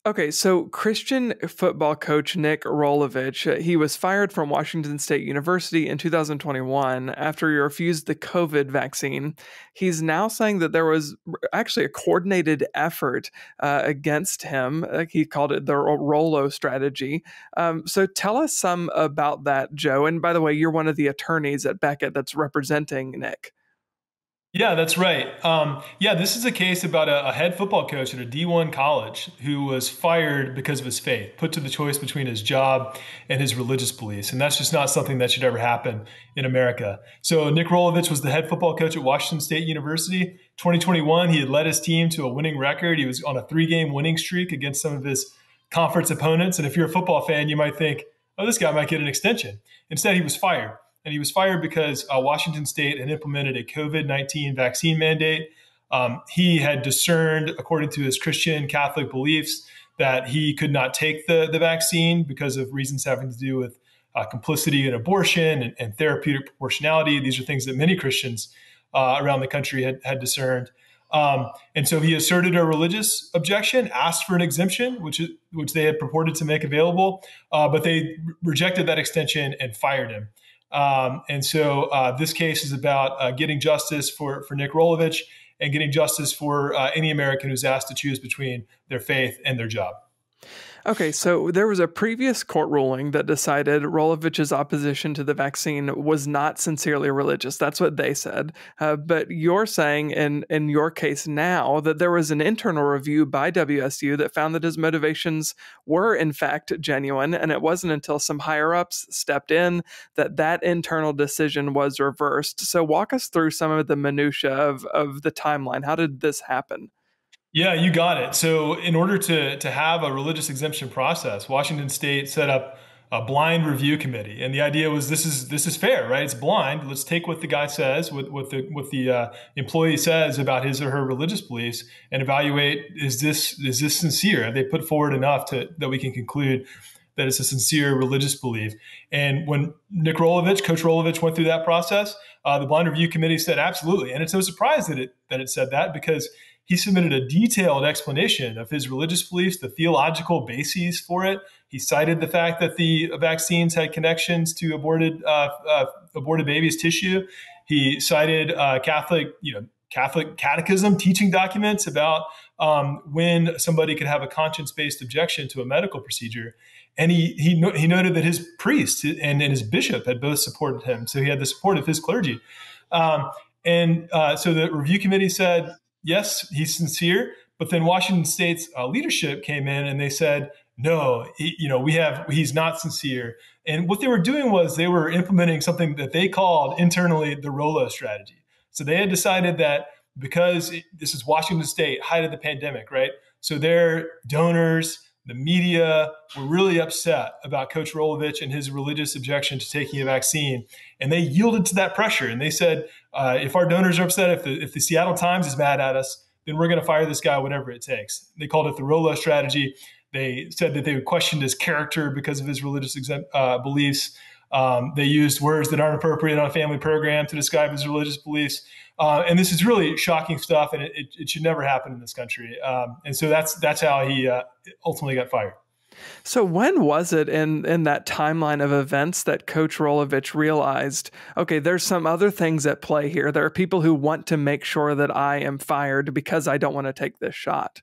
Okay, so Christian football coach Nick Rolovich, he was fired from Washington State University in 2021 after he refused the COVID vaccine. He's now saying that there was actually a coordinated effort against him. He called it the Rolo strategy. So tell us some about that, Joe. And by the way, you're one of the attorneys at Becket that's representing Nick. Yeah, that's right. Yeah, this is a case about a head football coach at a D1 college who was fired because of his faith, put to the choice between his job and his religious beliefs. And that's just not something that should ever happen in America. So Nick Rolovich was the head football coach at Washington State University. 2021, he had led his team to a winning record. He was on a 3-game winning streak against some of his conference opponents. And if you're a football fan, you might think, oh, this guy might get an extension. Instead, he was fired. And he was fired because Washington State had implemented a COVID-19 vaccine mandate. He had discerned, according to his Christian Catholic beliefs, that he could not take the vaccine because of reasons having to do with complicity in abortion and therapeutic proportionality. These are things that many Christians around the country had discerned. And so he asserted a religious objection, asked for an exemption, which they had purported to make available, but they rejected that extension and fired him. And so this case is about getting justice for Nick Rolovich and getting justice for any American who's asked to choose between their faith and their job. Okay, so there was a previous court ruling that decided Rolovich's opposition to the vaccine was not sincerely religious. That's what they said. But you're saying in your case now that there was an internal review by WSU that found that his motivations were in fact genuine, and it wasn't until some higher-ups stepped in that that internal decision was reversed. So walk us through some of the minutia of the timeline. How did this happen? Yeah, you got it. So in order to have a religious exemption process, Washington State set up a blind review committee, and the idea was this is fair, right? It's blind. Let's take what the guy says, what the employee says about his or her religious beliefs, and evaluate is this sincere? Have they put forward enough that we can conclude that it's a sincere religious belief? And when Coach Rolovich, went through that process, the blind review committee said absolutely, and it's no surprise that it said that because he submitted a detailed explanation of his religious beliefs, the theological bases for it. He cited the fact that the vaccines had connections to aborted babies' tissue. He cited Catholic catechism teaching documents about when somebody could have a conscience-based objection to a medical procedure. And he noted that his priest and his bishop had both supported him. So he had the support of his clergy. So the review committee said, yes, he's sincere. But then Washington State's leadership came in and they said, no, he's not sincere. And what they were doing was they were implementing something that they called internally the Rolo strategy. So they had decided that because this is Washington State, height of the pandemic, right? So their donors, the media were really upset about Coach Rolovich and his religious objection to taking a vaccine. And they yielded to that pressure. And they said, if our donors are upset, if the Seattle Times is mad at us, then we're going to fire this guy, whatever it takes. They called it the Rolo strategy. They said that they questioned his character because of his religious beliefs. They used words that aren't appropriate on a family program to describe his religious beliefs. And this is really shocking stuff, and it should never happen in this country. And so that's how he ultimately got fired. So when was it in that timeline of events that Coach Rolovich realized, okay, there's some other things at play here. There are people who want to make sure that I am fired because I don't want to take this shot?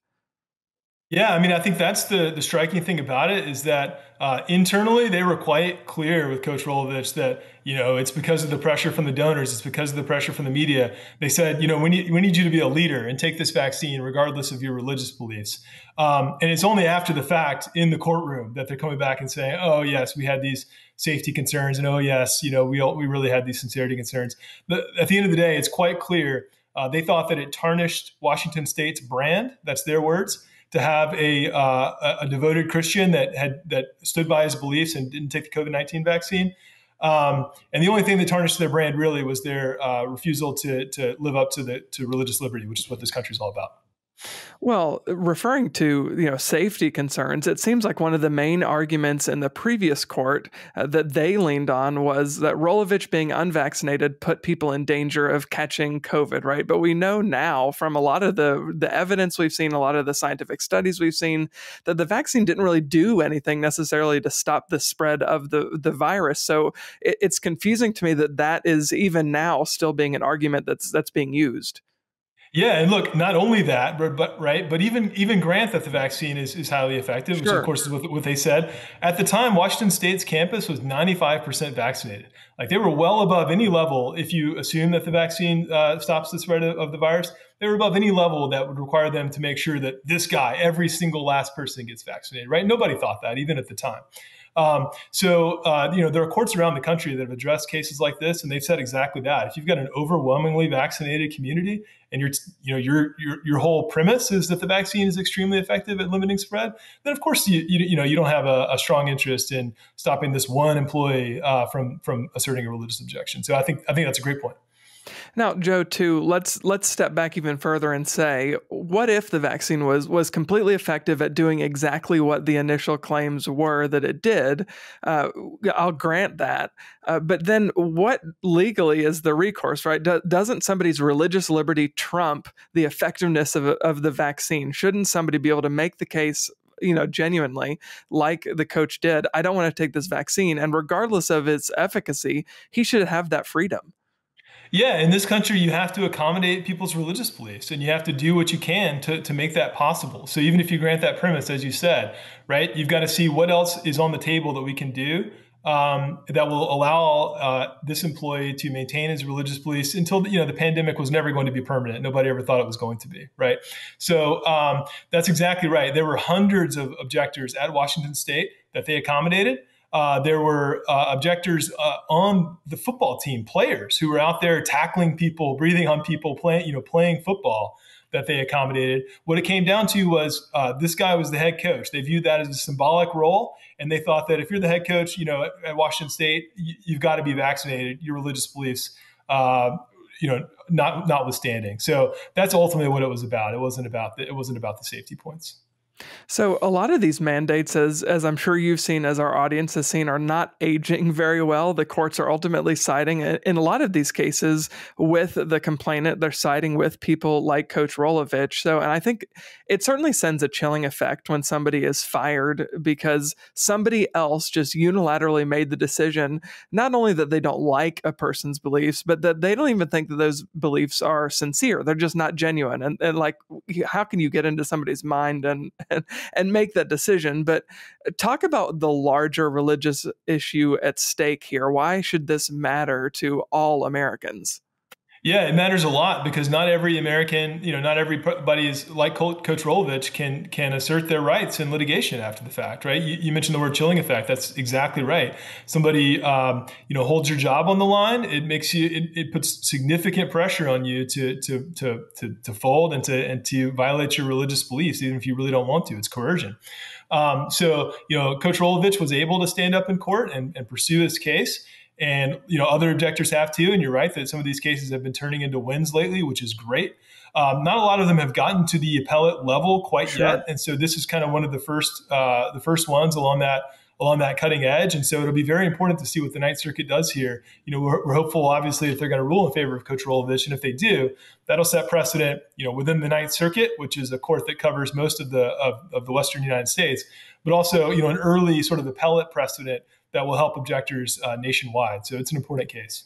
Yeah, I mean, I think that's the striking thing about it is that internally they were quite clear with Coach Rolovich that, it's because of the pressure from the donors, it's because of the pressure from the media. They said, we need you to be a leader and take this vaccine regardless of your religious beliefs. And it's only after the fact in the courtroom that they're coming back and saying, oh, yes, we had these safety concerns. And oh, yes, we really had these sincerity concerns. But at the end of the day, it's quite clear. They thought that it tarnished Washington State's brand. That's their words. To have a devoted Christian that stood by his beliefs and didn't take the COVID-19 vaccine. And the only thing that tarnished their brand really was their refusal to live up to religious liberty, which is what this country is all about. Well, referring to, safety concerns, it seems like one of the main arguments in the previous court that they leaned on was that Rolovich being unvaccinated put people in danger of catching COVID, right? But we know now from a lot of the evidence we've seen, a lot of the scientific studies we've seen, that the vaccine didn't really do anything necessarily to stop the spread of the virus. So it's confusing to me that that is even now still being an argument that's being used. Yeah, and look, not only that, but even grant that the vaccine is highly effective, which of Sure. course is what they said at the time. Washington State's campus was 95% vaccinated. Like they were well above any level. If you assume that the vaccine stops the spread of the virus, they were above any level that would require them to make sure that this guy, every single last person, gets vaccinated. Right? Nobody thought that, even at the time. There are courts around the country that have addressed cases like this, and they've said exactly that. If you've got an overwhelmingly vaccinated community, and your whole premise is that the vaccine is extremely effective at limiting spread, then of course you don't have a strong interest in stopping this one employee from asserting a religious objection. So I think that's a great point. Now, Joe, too, let's step back even further and say, what if the vaccine was completely effective at doing exactly what the initial claims were that it did? I'll grant that. But then what legally is the recourse, right? Doesn't somebody's religious liberty trump the effectiveness of the vaccine? Shouldn't somebody be able to make the case, genuinely, like the coach did? I don't want to take this vaccine. And regardless of its efficacy, he should have that freedom. Yeah, in this country, you have to accommodate people's religious beliefs, and you have to do what you can to make that possible. So even if you grant that premise, as you said, right, you've got to see what else is on the table that we can do that will allow this employee to maintain his religious beliefs until the pandemic was never going to be permanent. Nobody ever thought it was going to be, right? So that's exactly right. There were hundreds of objectors at Washington State that they accommodated. There were objectors on the football team, players who were out there tackling people, breathing on people, playing football, that they accommodated. What it came down to was this guy was the head coach. They viewed that as a symbolic role, and they thought that if you're the head coach, at Washington State, you've got to be vaccinated. Your religious beliefs, notwithstanding. So that's ultimately what it was about. It wasn't about the safety points. So a lot of these mandates, as I'm sure you've seen, as our audience has seen, are not aging very well. The courts are ultimately siding in a lot of these cases with the complainant. They're siding with people like Coach Rolovich. And I think it certainly sends a chilling effect when somebody is fired because somebody else just unilaterally made the decision, not only that they don't like a person's beliefs, but that they don't even think that those beliefs are sincere. They're just not genuine. And like, how can you get into somebody's mind and make that decision? But talk about the larger religious issue at stake here. Why should this matter to all Americans? Yeah, it matters a lot because not every American, not everybody is like Coach Rolovich can assert their rights in litigation after the fact, right? You mentioned the word chilling effect. That's exactly right. Somebody, holds your job on the line. It makes it puts significant pressure on you to fold and to violate your religious beliefs, even if you really don't want to. It's coercion. Coach Rolovich was able to stand up in court and pursue his case. And other objectors have too. And you're right that some of these cases have been turning into wins lately, which is great. Not a lot of them have gotten to the appellate level quite yet, and so this is kind of one of the first ones along that cutting edge. And so it'll be very important to see what the Ninth Circuit does here. We're hopeful, obviously, if they're going to rule in favor of Coach Rolovich, and if they do, that'll set precedent, within the Ninth Circuit, which is a court that covers most of the Western United States, but also an early sort of appellate precedent that will help objectors nationwide. So it's an important case.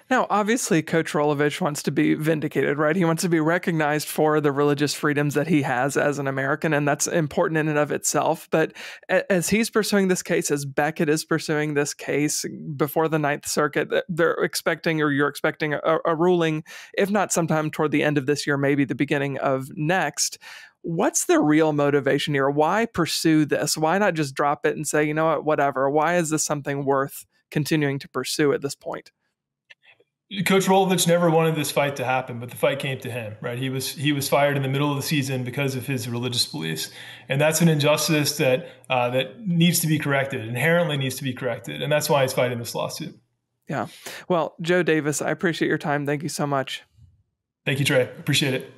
Now, obviously, Coach Rolovich wants to be vindicated, right? He wants to be recognized for the religious freedoms that he has as an American, and that's important in and of itself. But as he's pursuing this case, as Becket is pursuing this case before the Ninth Circuit, they're expecting, or you're expecting, a ruling, if not sometime toward the end of this year, maybe the beginning of next. What's the real motivation here? Why pursue this? Why not just drop it and say, you know what, whatever? Why is this something worth continuing to pursue at this point? Coach Rolovich never wanted this fight to happen, but the fight came to him, right? He was fired in the middle of the season because of his religious beliefs. And that's an injustice that needs to be corrected, inherently needs to be corrected. And that's why he's fighting this lawsuit. Yeah. Well, Joe Davis, I appreciate your time. Thank you so much. Thank you, Trey. Appreciate it.